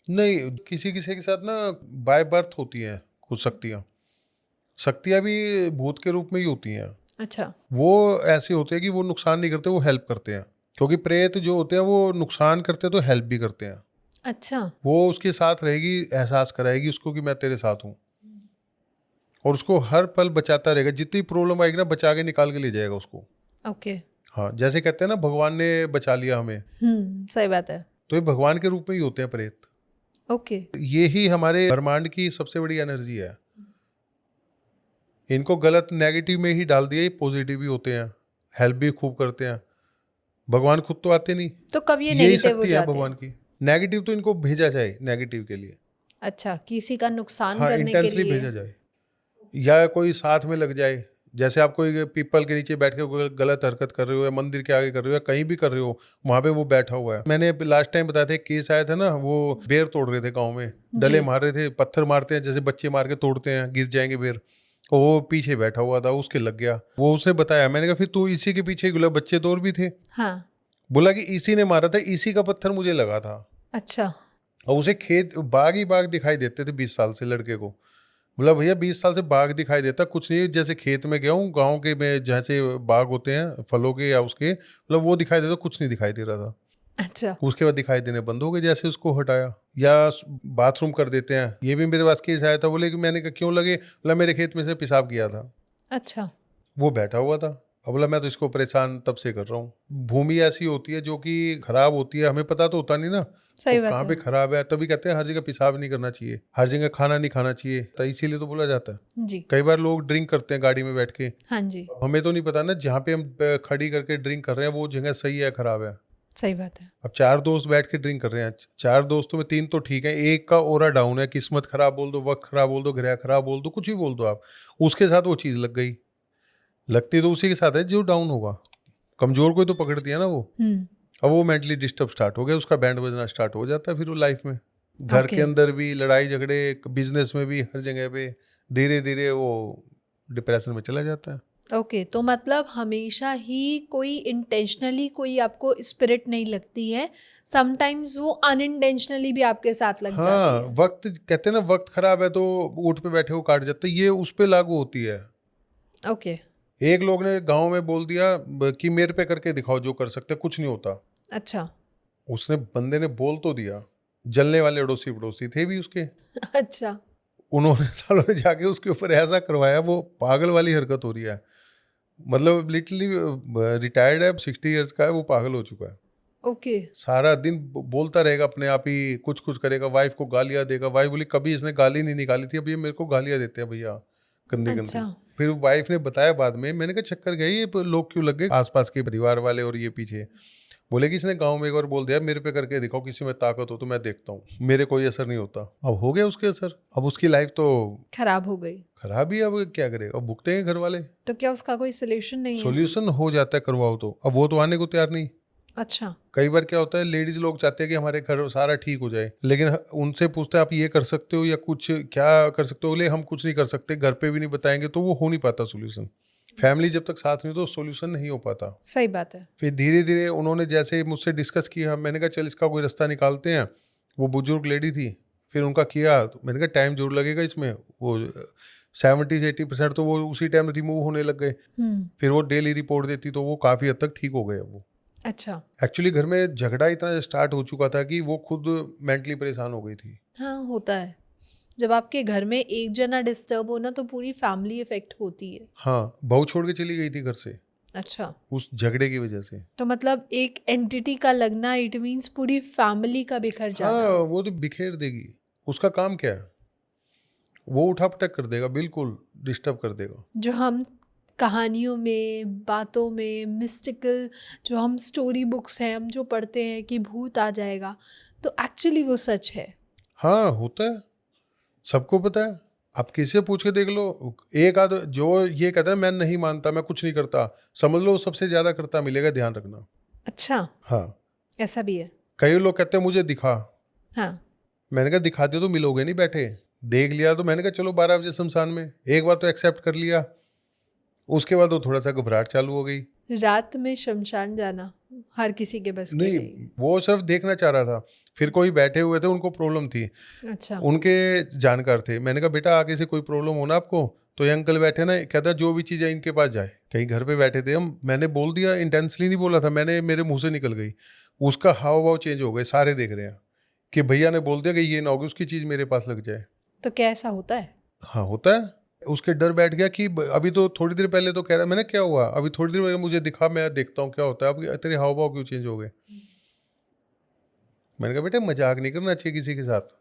S2: नहीं, किसी किसी के साथ ना बाय बर्थ होती हैं कुछ शक्तियाँ। शक्तियाँ भी भूत के रूप में ही होती हैं।
S1: अच्छा।
S2: वो ऐसे होते हैं कि वो नुकसान नहीं करते, वो हेल्प करते हैं। क्योंकि प्रेत जो होते हैं वो नुकसान करते हैं तो हेल्प भी करते हैं।
S1: अच्छा।
S2: वो उसके साथ रहेगी, एहसास कराएगी उसको कि मैं तेरे साथ हूँ, और उसको हर पल बचाता रहेगा। जितनी प्रॉब्लम आएगी ना बचा के निकाल के ले जाएगा उसको।
S1: ओके।
S2: हाँ, जैसे कहते हैं ना भगवान ने बचा लिया हमें,
S1: सही बात है।
S2: तो ये भगवान के रूप में ही होते हैं प्रेत।
S1: ओके।
S2: ये ही हमारे ब्रह्मांड की सबसे बड़ी एनर्जी है। इनको गलत नेगेटिव में ही डाल दिया, ये पॉजिटिव भी होते हैं, हेल्प भी खूब करते हैं। भगवान खुद तो आते नहीं,
S1: तो कब ये
S2: यही
S1: नेगेटिव हो
S2: शक्ति है
S1: जाते
S2: भगवान
S1: हैं?
S2: की। नेगेटिव तो इनको भेजा जाए नेगेटिव के लिए।
S1: अच्छा, किसी का नुकसान
S2: हाँ,
S1: करने के
S2: इंटेंसली
S1: लिए।
S2: भेजा जाए, या कोई साथ में लग जाए। जैसे आप कोई पीपल के नीचे बैठ के गलत हरकत कर रहे हो, या मंदिर के आगे कर रहे हो, या कहीं भी कर रहे हो, वहां पे वो बैठा हुआ है। मैंने लास्ट टाइम बताया था, केस आया था ना, वो बेर तोड़ रहे थे गाँव में, डले
S1: जी।
S2: मार रहे थे, पत्थर मारते हैं जैसे बच्चे मार के तोड़ते हैं, गिर जाएंगे बेर। और वो पीछे बैठा हुआ था, उसके लग गया। वो उसने बताया, मैंने कहा फिर तू इसी के पीछे गुला, बच्चे तो और भी थे।
S1: हाँ।
S2: बोला कि इसी ने मारा था, इसी का पत्थर मुझे लगा था।
S1: अच्छा।
S2: और उसे खेत बाग ही बाग दिखाई देते थे 20 साल से लड़के को। बोला भैया 20 साल से बाग दिखाई देता, कुछ नहीं, जैसे खेत में गया हूँ गाँव के में, जैसे बाग होते हैं फलों के या उसके, मतलब वो दिखाई देता, कुछ नहीं दिखाई दे रहा था।
S1: अच्छा।
S2: उसके बाद दिखाई देने बंद हो गए जैसे उसको हटाया। या बाथरूम कर देते हैं, ये भी मेरे पास केस आया था। बोले कि मैंने कहा क्यों लगे, बोला मेरे खेत में से पेशाब किया था।
S1: अच्छा।
S2: वो बैठा हुआ था। अब बोला मैं तो इसको परेशान तब से कर रहा हूँ। भूमि ऐसी होती है जो कि खराब होती है, हमें पता तो होता नहीं ना
S1: सही
S2: वो
S1: बात
S2: कहाँ
S1: है।
S2: पे खराब है। तभी कहते हैं हर जगह पेशाब नहीं करना चाहिए, हर जगह खाना नहीं खाना चाहिए, तो इसीलिए तो बोला जाता है।
S1: जी।
S2: कई बार लोग ड्रिंक करते हैं गाड़ी में बैठ के,
S1: हाँ जी।
S2: हमें तो नहीं पता ना जहाँ पे हम खड़ी करके ड्रिंक कर रहे हैं वो जगह सही है खराब है।
S1: सही बात है।
S2: अब 4 दोस्त बैठ के ड्रिंक कर रहे हैं, 4 दोस्तों में 3 तो ठीक है, एक का ओरा डाउन है, किस्मत खराब बोल दो, वक्त खराब बोल दो, ग्रह खराब बोल दो, कुछ भी बोल दो आप, उसके साथ वो चीज़ लग गई। लगती तो उसी के साथ है जो डाउन होगा, कमजोर को ही तो पकड़ दिया ना वो।
S1: हम्म।
S2: अब वो मेंटली डिस्टर्ब स्टार्ट हो गया, उसका बैंड बजना स्टार्ट हो जाता है फिर वो लाइफ में, घर के
S1: ओके।
S2: अंदर भी लड़ाई झगड़े, बिजनेस में भी, हर जगह पे धीरे धीरे वो डिप्रेशन में चला जाता है।
S1: ओके, तो मतलब हमेशा ही कोई इंटेंशनली कोई आपको स्पिरिट नहीं लगती है, समटाइम्स वो अनइंटेंशनली भी आपके साथ लग जाती
S2: हाँ,
S1: है।
S2: वक्त कहते हैं ना, वक्त खराब है तो ऊँट पे बैठे हो काट जाते हैं, ये उस पे लागू होती है।
S1: ओके।
S2: एक लोग ने गांव में बोल दिया कि मेरे पे करके दिखाओ जो कर सकते, कुछ नहीं होता।
S1: अच्छा।
S2: उसने बंदे ने बोल तो दिया, जलने वाले अड़ोसी पड़ोसी थे भी उसके,
S1: अच्छा।
S2: उन्होंने सालों ने जाके उसके ऊपर ऐसा करवाया, वो पागल वाली हरकत हो रही है। मतलब लिटरली रिटायर्ड है, 60 इयर्स का है, वो पागल हो चुका है।
S1: ओके।
S2: सारा दिन बोलता रहेगा अपने आप ही, कुछ कुछ करेगा, वाइफ को गालियां देगा। वाइफ बोली कभी इसने गाली नहीं निकाली थी, अब ये मेरे को गालियां देते हैं भैया, गंदी गंदी।
S1: अच्छा।
S2: फिर वाइफ ने बताया बाद में, मैंने कहा चक्कर गया ये लोग क्यों लग गए, आसपास के परिवार वाले और ये पीछे। बोले कि इसने गांव में एक बार बोल दिया मेरे पे करके दिखाओ, किसी में ताकत हो तो मैं देखता हूँ, मेरे कोई असर नहीं होता। अब हो गया उसके असर, अब उसकी लाइफ तो
S1: खराब हो गई।
S2: खराब ही है। अब क्या करेगा, अब भुगते हैं घर वाले।
S1: तो क्या उसका कोई सोल्यूशन नहीं है?
S2: सोल्यूशन हो जाता है करवाओ तो, अब वो तो आने को तैयार नहीं।
S1: अच्छा।
S2: कई बार क्या होता है, लेडीज लोग चाहते हैं कि हमारे घर सारा ठीक हो जाए, लेकिन उनसे पूछते हैं आप ये कर सकते हो या कुछ क्या कर सकते हो, बोले हम कुछ नहीं कर सकते, घर पे भी नहीं बताएंगे, तो वो हो नहीं पाता सोल्यूशन। फैमिली जब तक साथ नहीं हो तो सोल्यूशन नहीं हो पाता।
S1: सही बात है।
S2: फिर धीरे धीरे उन्होंने जैसे मुझसे डिस्कस किया, मैंने कहा चल इसका कोई रास्ता निकालते हैं। वो बुजुर्ग लेडी थी, फिर उनका किया, तो मैंने कहा टाइम जरूर लगेगा इसमें। वो 70 से 80% तो वो उसी टाइम रिमूव होने लग गए। फिर वो डेली रिपोर्ट देती तो वो काफ़ी हद तक ठीक हो गए। वो
S1: अच्छा।
S2: एक्चुअली घर में झगड़ा इतना स्टार्ट हो चुका था कि वो खुद मेंटली परेशान हो गई थी।
S1: हाँ, होता है। जब आपके घर में एक जना डिस्टर्ब हो ना तो पूरी फैमिली इफेक्ट होती है।
S2: हाँ, बहू छोड़ के चली गई थी घर से
S1: अच्छा।
S2: उस झगड़े की वजह से।
S1: तो मतलब एक एंटिटी का लगना इट मीन्स पूरी फैमिली का बिखर जाना।
S2: हाँ, वो तो बिखेर देगी। उसका काम क्या है, वो उठा पटक कर देगा, बिल्कुल डिस्टर्ब कर देगा।
S1: जो हम कहानियों में, बातों में, मिस्टिकल जो हम स्टोरी बुक्स हैं, हम जो पढ़ते हैं कि भूत आ जाएगा, तो एक्चुअली वो सच है।
S2: हाँ, होता है, सबको पता है। आप किसी से पूछ के देख लो, एक आध जो ये कहता है मैं नहीं मानता, मैं कुछ नहीं करता, समझ लो सबसे ज्यादा करता मिलेगा, ध्यान रखना।
S1: अच्छा।
S2: हाँ,
S1: ऐसा भी है।
S2: कई लोग कहते हैं मुझे दिखा।
S1: हाँ।
S2: मैंने कहा दिखा दे तो मिलोगे नहीं बैठे। देख लिया तो मैंने कहा चलो 12 बजे शमशान में, एक बार तो एक्सेप्ट कर लिया, उसके बाद वो थोड़ा सा घबराहट चालू हो गई।
S1: रात में शमशान जाना हर किसी के बस की
S2: नहीं,
S1: नहीं।
S2: वो सिर्फ देखना चाह रहा था। फिर कोई बैठे हुए थे, उनको प्रॉब्लम थी,
S1: अच्छा।
S2: उनके जानकार थे। मैंने कहा बेटा आगे से कोई प्रॉब्लम हो ना आपको, तो ये अंकल बैठे ना, कहता जो भी चीज़ है इनके पास जाए। कहीं घर पे बैठे थे हम, मैंने बोल दिया, इंटेंसली नहीं बोला था मैंने, मेरे मुंह से निकल गई। उसका हाव भाव चेंज हो गए, सारे देख रहे हैं कि भैया ने बोल दिया कि ये ना होगी उसकी चीज़ मेरे पास लग जाए।
S1: तो क्या ऐसा होता है?
S2: हाँ, होता है। उसके डर बैठ गया कि अभी तो थोड़ी देर पहले तो कह रहा, मैंने क्या हुआ, अभी थोड़ी देर पहले मुझे दिखा, मैं देखता हूँ क्या होता है, अब तेरे हाव भाव क्यों चेंज हो गए। मैंने कहा बेटा मजाक नहीं करना चाहिए किसी के साथ।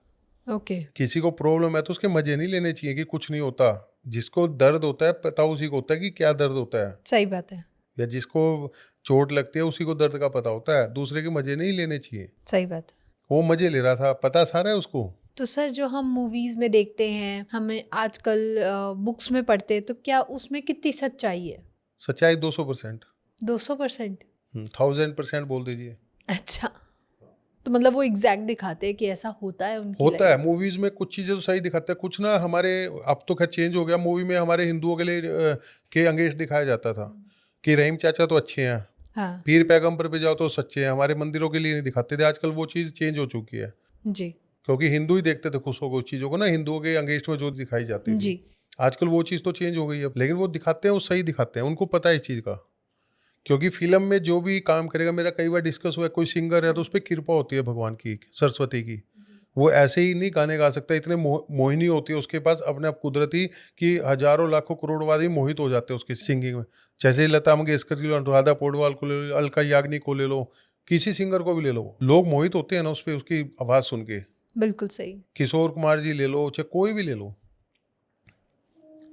S1: ओके।
S2: किसी को प्रॉब्लम है तो उसके मजे नहीं लेने चाहिए कि कुछ नहीं होता। जिसको दर्द होता है पता उसी को होता है कि क्या दर्द होता है,
S1: सही बात है।
S2: या जिसको चोट लगती है उसी को दर्द का पता होता है, दूसरे के मजे नहीं लेने चाहिए।
S1: सही बात है।
S2: वो मजे ले रहा था, पता सारा है उसको।
S1: तो सर जो हम मूवीज़ में देखते हैं, हमें आजकल बुक्स में पढ़ते हैं, तो क्या उसमें कितनी सच्चाई है?
S2: सच्चाई 200%।
S1: 200%?
S2: 1000% बोल दीजिए।
S1: अच्छा। तो मतलब वो एग्जैक्ट दिखाते हैं कि ऐसा होता है उनकी
S2: होता
S1: लाइफ
S2: है, मूवीज में कुछ चीजें तो सही दिखाते हैं, कुछ ना हमारे, अब तो खैर चेंज हो गया। मूवी में हमारे हिंदुओं के लिए के अंगेज दिखाया जाता था कि रहीम चाचा तो अच्छे हैं,
S1: हाँ।
S2: पीर पैगंबर पे जाओ तो सच्चे हैं, हमारे मंदिरों के लिए नहीं दिखाते थे। आजकल वो चीज़ चेंज हो चुकी है,
S1: जी।
S2: क्योंकि हिंदू ही देखते थे खुश होकर उस चीज़ों को ना, हिंदुओं के अंगेस्ट में जो दिखाई जाती थी।
S1: जी।
S2: आजकल वो चीज़ तो चेंज हो गई है, लेकिन वो दिखाते हैं, वो सही दिखाते हैं, उनको पता है इस चीज़ का। क्योंकि फिल्म में जो भी काम करेगा, मेरा कई बार डिस्कस हुआ है, कोई सिंगर है तो उस पर कृपा होती है भगवान की, सरस्वती की। वो ऐसे ही नहीं गाने गा सकता, इतने मोहिनी होती है उसके पास अपने आप कुदरती, कि हजारों लाखों करोड़ आदमी मोहित हो जाते हैं उसकी सिंगिंग में। जैसे लता मंगेशकर जी लो, राधा पौडवाल को ले लो, अलका याग्निक को ले लो, किसी सिंगर को भी ले लो, लोग मोहित होते हैं ना उस पर, उसकी आवाज़ सुन के।
S1: बिल्कुल सही।
S2: किशोर कुमार जी ले लो, चाहे कोई भी ले लो,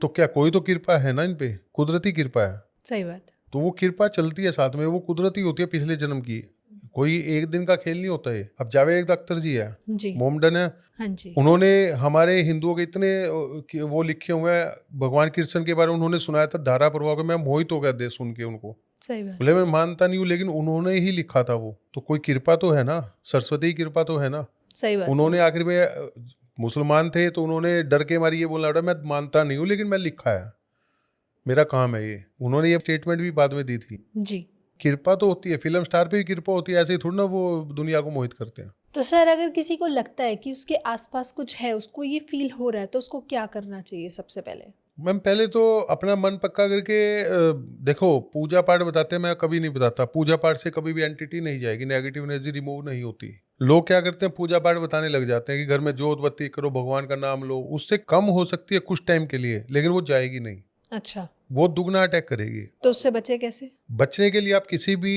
S2: तो क्या कोई तो कृपा है ना इन पे, कुदरती कृपा है।
S1: सही बात है।
S2: तो वो कृपा चलती है साथ में, वो कुदरती होती है पिछले जन्म की, कोई एक दिन का खेल नहीं होता है। अब जावेद अख्तर जी है,
S1: जी।
S2: मोमडन है,
S1: हाँ जी।
S2: उन्होंने हमारे हिंदुओं के इतने वो लिखे हुए हैं, भगवान कृष्ण के बारे में उन्होंने सुनाया था धारा प्रवाह को, मैं मोहित हो गया दे सुन के उनको।
S1: सही बात।
S2: बोले मैं मानता नहीं हूँ, लेकिन उन्होंने ही लिखा था वो, तो कोई कृपा तो है ना, सरस्वती की कृपा तो है ना।
S1: सही बात।
S2: उन्होंने आखिर में मुसलमान थे तो उन्होंने डर के मारी ये बोला, मैं मानता नहीं हूँ लेकिन मैं लिखा है, मेरा काम है ये। उन्होंने ये स्टेटमेंट भी बाद में दी थी।
S1: जी।
S2: कृपा तो होती है, फिल्म स्टार पे भी कृपा होती है, ऐसे ही थोड़ी ना वो दुनिया को मोहित करते हैं।
S1: तो सर अगर किसी को लगता है कि उसके आसपास कुछ है, उसको ये फील हो रहा है, तो उसको क्या करना चाहिए सबसे पहले?
S2: मैम पहले तो अपना मन पक्का करके देखो, पूजा पाठ बताते हैं, मैं कभी नहीं बताता, पूजा पाठ से कभी भी एंटिटी नहीं जाएगी, नेगेटिव एनर्जी रिमूव नहीं होती। लोग क्या करते हैं, पूजा पाठ बताने लग जाते हैं कि घर में जोत बत्ती करो, भगवान का नाम लो, उससे कम हो सकती है कुछ टाइम के लिए, लेकिन वो जाएगी नहीं।
S1: अच्छा,
S2: वो दुगना अटैक करेगी।
S1: तो उससे बचे कैसे?
S2: बचने के लिए आप किसी भी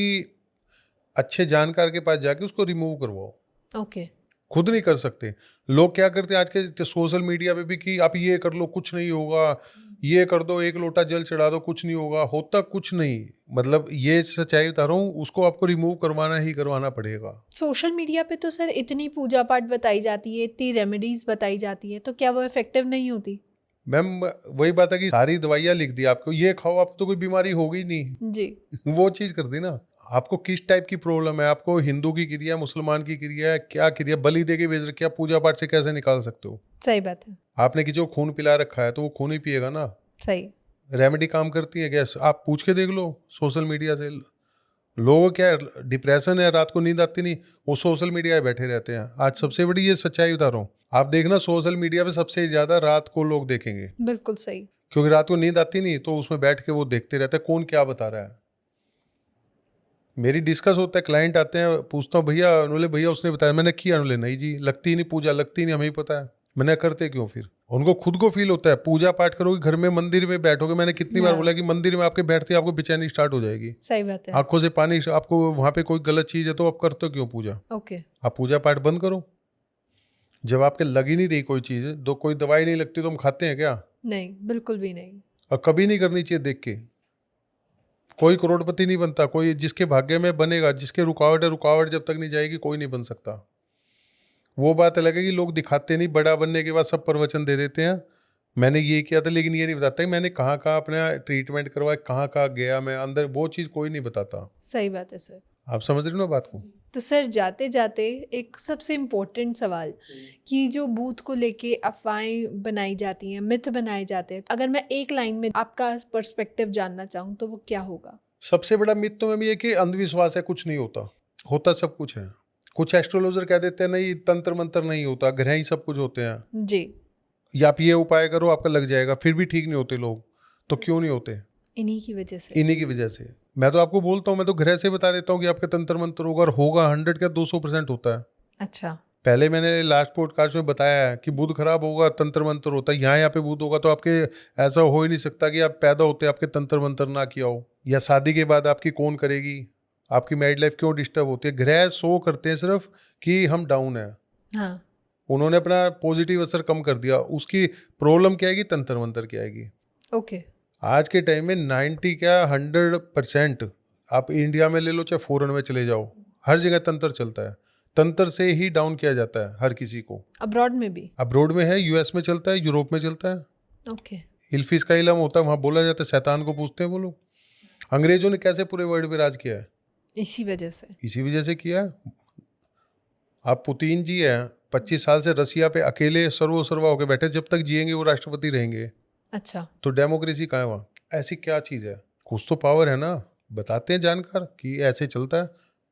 S2: अच्छे जानकार के पास जाके उसको रिमूव करवाओ।
S1: ओके।
S2: खुद नहीं कर सकते। लोग क्या करते हैं आज के सोशल मीडिया पे भी कि आप ये कर लो कुछ नहीं होगा, ये कर दो एक लोटा जल चढ़ा दो कुछ नहीं होगा, होता कुछ नहीं। मतलब ये सच्चाई बता रहा हूँ, उसको आपको रिमूव करवाना ही करवाना पड़ेगा।
S1: सोशल मीडिया पे तो सर इतनी पूजा पाठ बताई जाती है, इतनी रेमेडीज बताई जाती है, तो क्या वो इफेक्टिव नहीं होती?
S2: मैम वही बात है कि सारी दवाइयाँ लिख दी आपको, ये खाओ आपको तो कोई बीमारी होगी नहीं।
S1: जी।
S2: वो चीज कर दी ना। आपको किस टाइप की प्रॉब्लम है, आपको हिंदू की क्रिया, मुसलमान की क्रिया है, क्या क्रिया बलि दे के भेज रखी है, आप पूजा पाठ से कैसे निकाल सकते हो?
S1: सही बात है।
S2: आपने किसी को खून पिला रखा है तो वो खून ही पिएगा ना।
S1: सही।
S2: रेमेडी काम करती है गैस, आप पूछ के देख लो सोशल मीडिया से। लोगों को क्या डिप्रेशन है, रात को नींद आती नहीं, वो सोशल मीडिया पे बैठे रहते हैं। आज सबसे बड़ी ये सच्चाई बता रहा हूँ, आप देखना सोशल मीडिया पे सबसे ज्यादा रात को लोग देखेंगे,
S1: बिल्कुल सही।
S2: क्योंकि रात को नींद आती नहीं तो उसमें बैठ के वो देखते रहते हैं कौन क्या बता रहा है। मेरी डिस्कस होता है, क्लाइंट आते हैं, पूछता हूँ भैया अनुले भैया उसने बताया, मैंने किया, अनुले नहीं जी लगती नहीं पूजा, लगती नहीं, हमें ही पता है। मैंने करते क्यों फिर? उनको खुद को फील होता है, पूजा पाठ करोगे घर में मंदिर में बैठोगे, मैंने कितनी बार
S1: हाँ।
S2: बोला कि मंदिर में आपके बैठते ही आपको बेचैनी स्टार्ट हो जाएगी,
S1: सही बात है।
S2: आंखों से पानी, आपको वहां पे कोई गलत चीज है तो आप करते हो क्यों पूजा?
S1: ओके।
S2: आप पूजा पाठ बंद करो। जब आपके लग ही नहीं रही कोई चीज, दो कोई दवाई नहीं लगती तो हम खाते हैं क्या?
S1: नहीं, बिल्कुल भी नहीं।
S2: और कभी नहीं करनी चाहिए देख के। कोई करोड़पति नहीं बनता, कोई जिसके भाग्य में बनेगा, जिसके रुकावट है, रुकावट जब तक नहीं जाएगी कोई नहीं बन सकता। वो बात अलग है कि लोग दिखाते नहीं, बड़ा बनने के बाद सब प्रवचन दे देते हैं मैंने ये किया था, लेकिन ये नहीं बताता कि मैंने कहाँ कहाँ अपना ट्रीटमेंट करवाया, कहाँ कहाँ गया मैं अंदर, वो चीज़ कोई नहीं बताता।
S1: सही बात है सर।
S2: आप समझ रहे हो ना बात को?
S1: तो सर जाते जाते एक सबसे इम्पोर्टेंट सवाल कि जो बूथ को लेके अफवाहें बनाई जाती हैं, मिथ बनाए जाते हैं, अगर मैं एक लाइन में आपका पर्सपेक्टिव जानना चाहूँ तो वो क्या होगा?
S2: सबसे बड़ा मिथ तो मैं ये कि अंधविश्वास है, कुछ नहीं होता, होता सब कुछ है। कुछ एस्ट्रोलॉजर कह देते हैं नहीं तंत्र मंत्र नहीं होता, ग्रह ही सब कुछ होते हैं,
S1: जी।
S2: या आप ये उपाय करो आपका लग जाएगा, फिर भी ठीक नहीं होते लोग। तो क्यों नहीं होते?
S1: इन्हीं की वजह से।
S2: इन्हीं की वजह से। मैं तो आपको बोलता हूँ, मैं तो ग्रह से बता देता हूँ कि आपका तंत्र मंत्र होगा, और होगा 100 का 200% होता है।
S1: अच्छा।
S2: पहले मैंने लास्ट पॉडकास्ट में बताया है कि बुध खराब होगा तंत्र मंत्र होता है, यहाँ पे बुध होगा तो आपके ऐसा हो ही नहीं सकता कि आप पैदा होते आपके तंत्र मंत्र ना किया हो, या शादी के बाद आपकी कौन करेगी, आपकी मैरिड लाइफ क्यों डिस्टर्ब होती है। ग्रह शो करते हैं सिर्फ कि हम डाउन है,
S1: हाँ।
S2: उन्होंने अपना पॉजिटिव असर कम कर दिया, उसकी प्रॉब्लम क्या आएगी, तंत्र मंत्र की आएगी।
S1: ओके।
S2: आज के टाइम में 90 क्या 100% आप इंडिया में ले लो चाहे फॉरेन में चले जाओ, हर जगह तंत्र चलता है। तंत्र से ही डाउन किया जाता है हर किसी को।
S1: अब्रॉड में भी?
S2: अब्रोड में है, यूएस में चलता है, यूरोप में चलता है।
S1: ओके।
S2: इल्फिस का इलम होता है, वहाँ बोला जाता है, शैतान को पूछते हैं वो लोग। अंग्रेजों ने कैसे पूरे वर्ल्ड पे राज किया है?
S1: इसी वजह से।
S2: इसी वजह से किया है। आप पुतिन जी हैं, 25 साल से रसिया पे अकेले सर्वसर्वा होकर बैठे, जब तक जिएंगे वो राष्ट्रपति रहेंगे।
S1: अच्छा।
S2: तो डेमोक्रेसी कहाँ है वहाँ? ऐसी क्या चीज़ है? कुछ तो पावर है ना, बताते हैं जानकार कि ऐसे चलता है।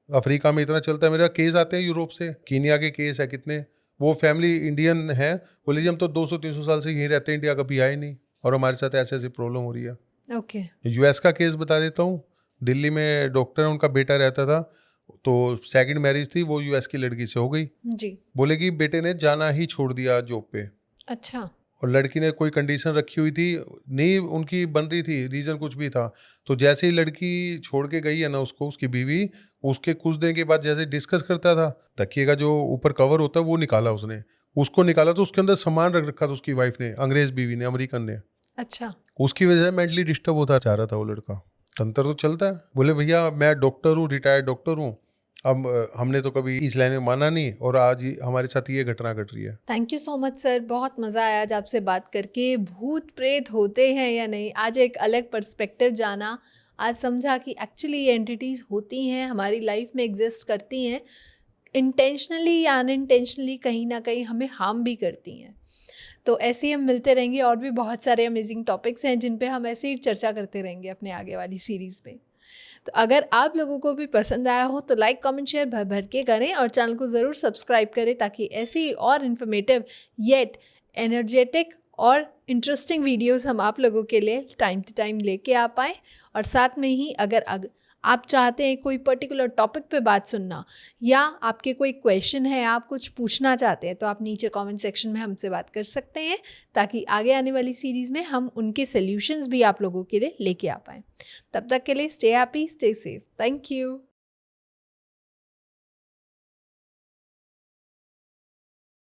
S2: अफ्रीका में इतना चलता है, मेरा केस आते हैं यूरोप से, कीनिया के केस है कितने, वो फैमिली इंडियन है, बोले जी हम तो 200-300 साल से यहीं रहते हैं, इंडिया कभी आए नहीं, और हमारे साथ ऐसे ऐसी प्रॉब्लम हो रही है।
S1: ओके।
S2: यूएस का केस बता देता हूँ। दिल्ली में डॉक्टर है, उनका बेटा रहता था, तो सेकंड मैरिज थी, वो यूएस की लड़की से हो गई।
S1: जी।
S2: बोले कि बेटे ने जाना ही छोड़ दिया जॉब पे,
S1: अच्छा।
S2: और लड़की ने कोई कंडीशन रखी हुई थी, नहीं उनकी बन रही थी, रीज़न कुछ भी था। तो जैसे ही लड़की छोड़ के गई है ना उसको, उसकी बीवी, उसके कुछ दिन के बाद जैसे डिस्कस करता था, तकिए का जो ऊपर कवर होता है वो निकाला उसने, उसको निकाला तो उसके अंदर सामान रख रखा था उसकी वाइफ ने, अंग्रेज बीवी ने, अमेरिकन ने।
S1: अच्छा।
S2: उसकी वजह से मेंटली डिस्टर्ब होता जा रहा था वो लड़का। तंत्र तो चलता है। बोले भैया मैं डॉक्टर हूँ, रिटायर्ड डॉक्टर हूँ, अब हमने तो कभी इस लाइन में माना नहीं, और आज हमारे साथ ये घटना घट रही है।
S1: Thank you so much sir, बहुत मज़ा आया आज आपसे बात करके। भूत प्रेत होते हैं या नहीं, आज एक अलग पर्सपेक्टिव जाना, आज समझा कि एक्चुअली ये एंटिटीज़ होती हैं, हमारी लाइफ में एग्जिस्ट करती हैं, इंटेंशनली या अनइंटेंशनली कहीं ना कहीं हमें हार्म भी करती हैं। तो ऐसे ही हम मिलते रहेंगे, और भी बहुत सारे अमेजिंग टॉपिक्स हैं जिन पे हम ऐसे ही चर्चा करते रहेंगे अपने आगे वाली सीरीज़ में। तो अगर आप लोगों को भी पसंद आया हो तो लाइक कमेंट शेयर भर भर के करें, और चैनल को ज़रूर सब्सक्राइब करें, ताकि ऐसी और इन्फॉर्मेटिव येट एनर्जेटिक और इंटरेस्टिंग वीडियोस हम आप लोगों के लिए टाइम टू टाइम लेके आ पाएँ। और साथ में ही अगर आप चाहते हैं कोई पर्टिकुलर टॉपिक पे बात सुनना, या आपके कोई क्वेश्चन है, आप कुछ पूछना चाहते हैं, तो आप नीचे कमेंट सेक्शन में हमसे बात कर सकते हैं, ताकि आगे आने वाली सीरीज़ में हम उनके सॉल्यूशंस भी आप लोगों के लिए लेके आ पाएँ। तब तक के लिए stay happy, stay safe. Thank you.